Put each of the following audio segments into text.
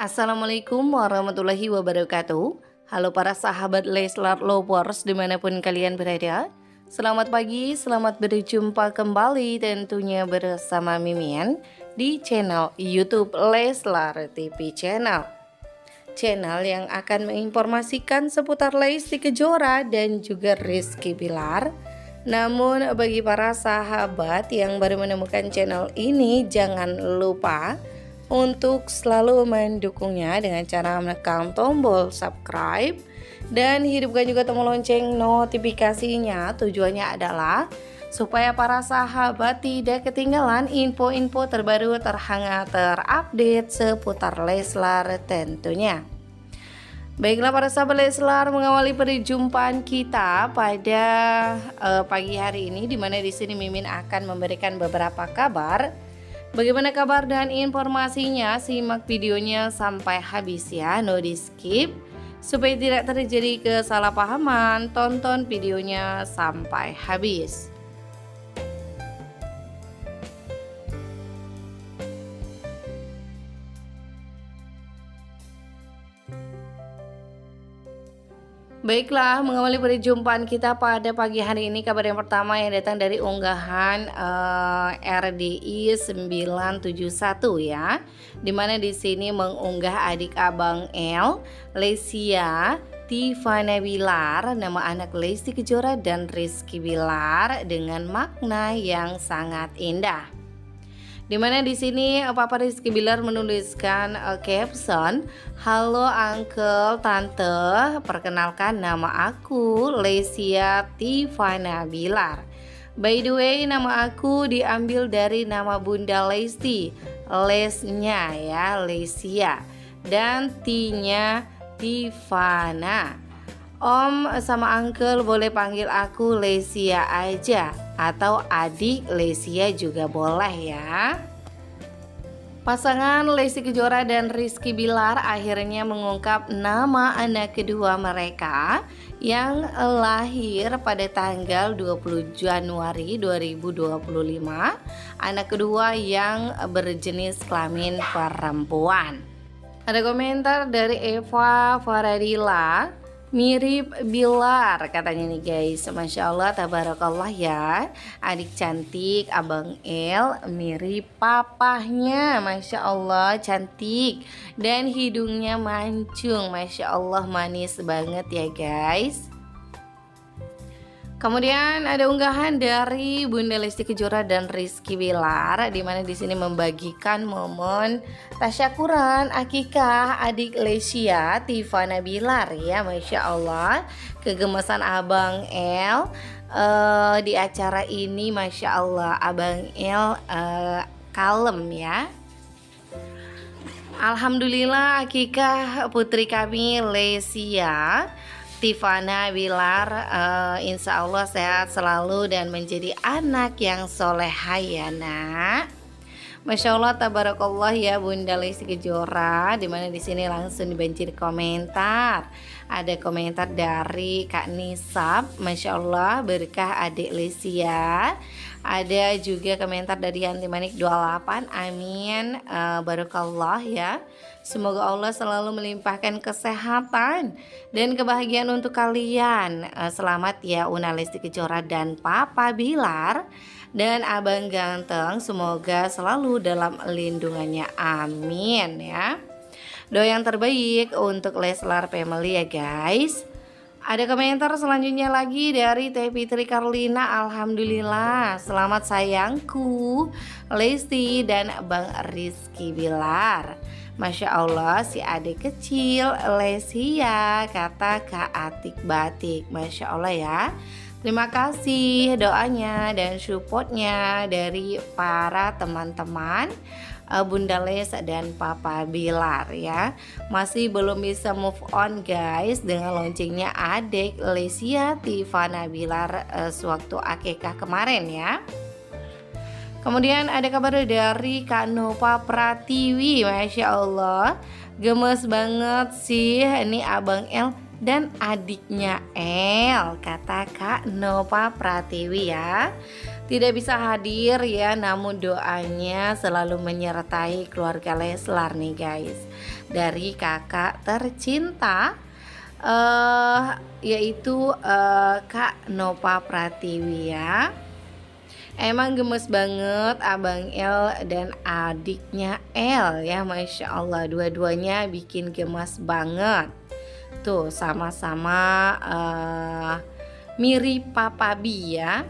Assalamualaikum warahmatullahi wabarakatuh. Halo para sahabat Leslar Lovers dimanapun kalian berada. Selamat pagi, selamat berjumpa kembali tentunya bersama Mimin di channel YouTube Leslar TV Channel. Channel yang akan menginformasikan seputar Lesti Kejora dan juga Rizky Bilar. Namun bagi para sahabat yang baru menemukan channel ini, jangan lupa untuk selalu mendukungnya dengan cara menekan tombol subscribe dan hidupkan juga tombol lonceng notifikasinya. Tujuannya adalah supaya para sahabat tidak ketinggalan info-info terbaru, terhangat, terupdate seputar Leslar tentunya. Baiklah para sahabat Leslar, mengawali perjumpaan kita pada pagi hari ini, dimana di sini Mimin akan memberikan beberapa kabar. Bagaimana kabar dan informasinya? Simak videonya sampai habis ya, no di skip. Supaya tidak terjadi kesalahpahaman, tonton videonya sampai habis. Baiklah, mengawali perjumpaan kita pada pagi hari ini, kabar yang pertama yang datang dari unggahan RDI 971 ya. Dimana di sini mengunggah adik abang L, Lesia, Tivana Bilar, nama anak Lesti Kejora dan Rizky Bilar dengan makna yang sangat indah. Dimana di sini Papa Rizky Bilar menuliskan caption, "Halo Uncle, Tante, perkenalkan nama aku Lesia Tivana Bilar. By the way, nama aku diambil dari nama Bunda Lesti, Lesnya ya Lesia, dan T-nya Tivana. Om sama Uncle boleh panggil aku Lesia aja, atau adik Lesia juga boleh ya." Pasangan Lesti Kejora dan Rizky Bilar akhirnya mengungkap nama anak kedua mereka yang lahir pada tanggal 20 Januari 2025. Anak kedua yang berjenis kelamin perempuan. Ada komentar dari Eva Faradila, "Mirip Bilar," katanya nih guys. Masya Allah, tabarakallah ya. Adik cantik abang El mirip papahnya. Masya Allah, cantik. Dan hidungnya mancung. Masya Allah, manis banget ya guys. Kemudian ada unggahan dari Bunda Lesti Kejora dan Rizky Bilar, di mana di sini membagikan momen tasyakuran akikah adik Lesia Tivana Bilar ya. Masya Allah, kegemesan abang El di acara ini. Masya Allah, abang El kalem ya. Alhamdulillah, akikah putri kami Lesia Tivana Bilar insya Allah sehat selalu dan menjadi anak yang solehah ya nak. Masya Allah, tabarakallah ya Bunda Lesti Kejora. Dimana di sini langsung dibanjiri komentar. Ada komentar dari Kak Nisab, Masya Allah berkah adik Lesia. Ada juga komentar dari Yanti Manik 28, amin, barakallah ya. Semoga Allah selalu melimpahkan kesehatan dan kebahagiaan untuk kalian. Selamat ya Una Lesti Kejora dan Papa Bilar dan abang ganteng. Semoga selalu dalam lindungannya, amin ya. Doa yang terbaik untuk Leslar Family ya guys. Ada komentar selanjutnya lagi dari Teh Fitri Karlina, "Alhamdulillah, selamat sayangku Lesti dan Bang Rizky Bilar. Masya Allah, si adik kecil Lesia," kata Kak Atik Batik. Masya Allah ya. Terima kasih doanya dan supportnya dari para teman-teman Bunda Les dan Papa Bilar ya. Masih belum bisa move on guys dengan loncengnya adik Lesia Tivana Bilar sewaktu akikah kemarin ya. Kemudian ada kabar dari Kak Nova Pratiwi. Masya Allah, gemes banget sih ini abang El dan adiknya El, kata Kak Nova Pratiwi ya. tidak bisa hadir ya, namun doanya selalu menyertai keluarga Leslar nih guys. Dari kakak tercinta yaitu Kak Nova Pratiwi ya. Emang gemes banget Abang El dan adiknya El ya, Masya Allah, dua-duanya bikin gemes banget. Tuh sama-sama mirip Papa Bi ya.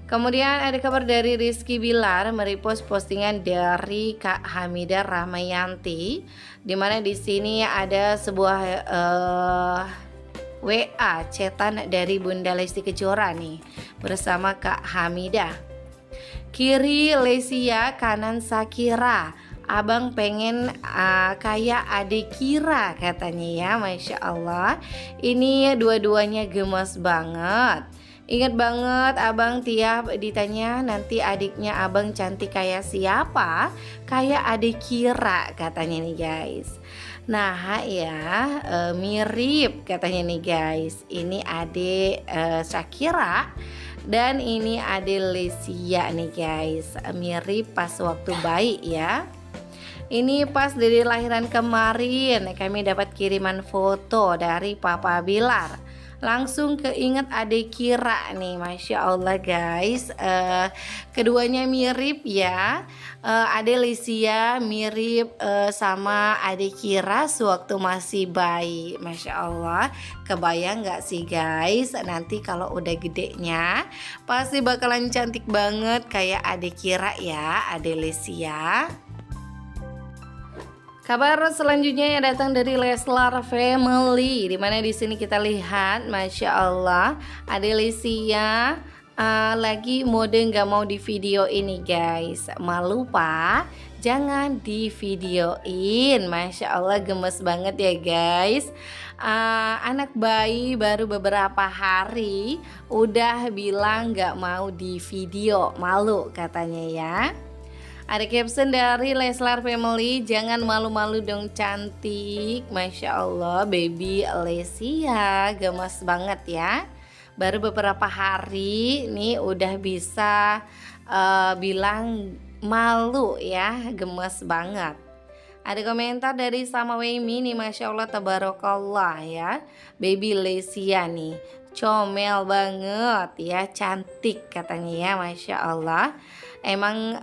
Kemudian ada kabar dari Rizky Bilar merepost postingan dari Kak Hamidah Rahmayanti, dimana di sini ada sebuah WA cetan dari Bunda Lesti Kejora nih bersama Kak Hamidah. Kiri Lesia, kanan Sakira. Abang pengen kayak adik Kira katanya ya, Masya Allah. Ini dua-duanya gemes banget. Ingat banget abang tiap ditanya nanti adiknya abang cantik kayak siapa? Kayak adik Kira katanya nih guys. Nah ya mirip katanya nih guys. Ini adik Shakira dan ini adik Lesia nih guys. Mirip pas waktu bayi ya. Ini pas dari lahiran kemarin kami dapat kiriman foto dari Papa Bilar. Langsung keinget adik Kira nih, Masya Allah guys. Keduanya mirip ya. Adik Lesia mirip sama adik Kira sewaktu masih bayi, Masya Allah. Kebayang gak sih guys, nanti kalau udah gedenya pasti bakalan cantik banget kayak adik Kira ya, adik Lesia. Kabar selanjutnya yang datang dari Leslar Family, dimana di sini kita lihat, Masya Allah, Ade Lesia lagi mode nggak mau di video ini guys. Malu pak, jangan di videoin. Masya Allah gemes banget ya guys. Anak bayi baru beberapa hari udah bilang nggak mau di video, malu katanya ya. Ada caption dari Leslar Family, jangan malu-malu dong cantik. Masya Allah baby Lesia gemes banget ya. Baru beberapa hari nih udah bisa bilang malu ya, gemes banget. Ada komentar dari Sama Wemi nih, Masya Allah tabarakallah ya. Baby Lesia nih comel banget ya, cantik katanya ya, Masya Allah. Emang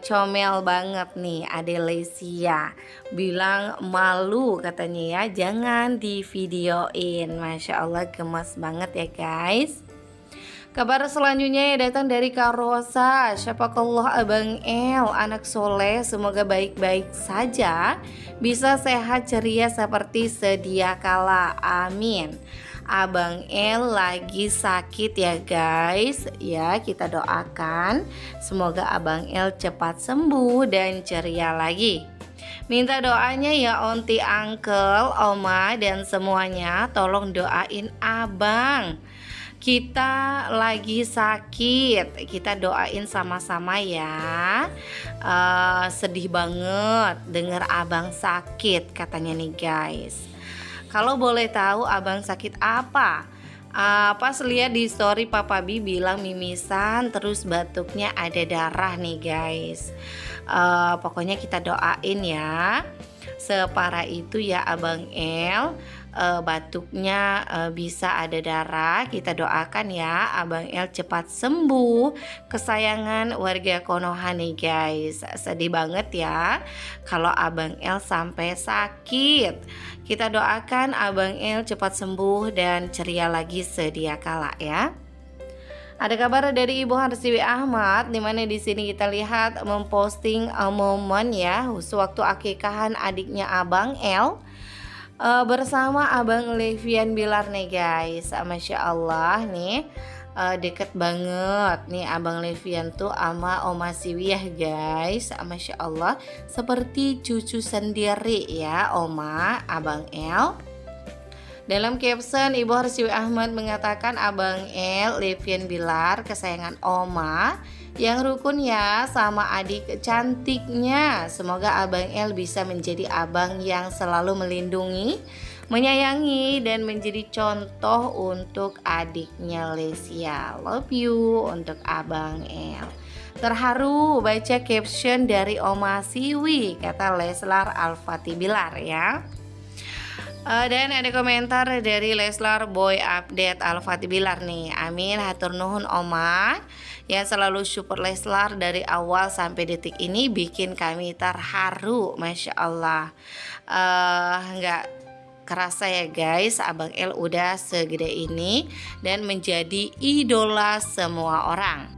comel banget nih Ade Lesia. Bilang malu katanya ya, jangan di videoin. Masya Allah gemes banget ya guys. Kabar selanjutnya yang datang dari Kak Rosa. Syafakallah Abang El, anak soleh, semoga baik-baik saja, bisa sehat ceria seperti sedia kala, amin. Abang El lagi sakit ya guys. Ya, kita doakan semoga Abang El cepat sembuh dan ceria lagi. Minta doanya ya onti, uncle, oma dan semuanya, tolong doain abang. Kita lagi sakit, kita doain sama-sama ya. Sedih banget dengar abang sakit katanya nih guys. Kalau boleh tahu abang sakit apa? Pas lihat di story Papa Bi bilang mimisan, terus batuknya ada darah nih guys. Pokoknya kita doain ya, separah itu ya Abang El. Batuknya bisa ada darah. Kita doakan ya Abang El cepat sembuh, kesayangan warga Konoha nih guys. Sedih banget ya kalau Abang El sampai sakit. Kita doakan Abang El cepat sembuh dan ceria lagi sedia kala ya. Ada kabar dari Ibu Harsiwi Ahmad, dimana di sini kita lihat memposting momen ya sewaktu akikahan adiknya Abang El bersama Abang Levian Bilar nih guys. Masya Allah nih deket banget nih Abang Levian tuh sama Oma Siwiah guys. Masya Allah seperti cucu sendiri ya Oma Abang El. Dalam caption Ibu Harsiwi Ahmad mengatakan Abang El Levian Bilar kesayangan Oma yang rukun ya sama adik cantiknya. Semoga Abang El bisa menjadi abang yang selalu melindungi, menyayangi dan menjadi contoh untuk adiknya Lesia. Love you untuk Abang El. Terharu baca caption dari Oma Siwi, kata Leslar Al-Fatih Bilar ya. Dan ada komentar dari Leslar Boy Update Al-Fatih Bilar nih. Amin, hatur nuhun Oma yang selalu support Leslar dari awal sampai detik ini, bikin kami terharu. Masya Allah. Nggak kerasa ya guys, Abang El udah segede ini dan menjadi idola semua orang.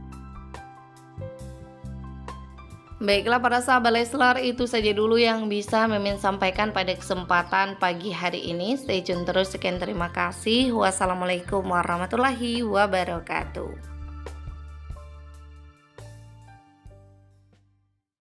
Baiklah para sahabat Leslar, itu saja dulu yang bisa Mimin sampaikan pada kesempatan pagi hari ini. Stay tune terus, sekian terima kasih. Wassalamualaikum warahmatullahi wabarakatuh.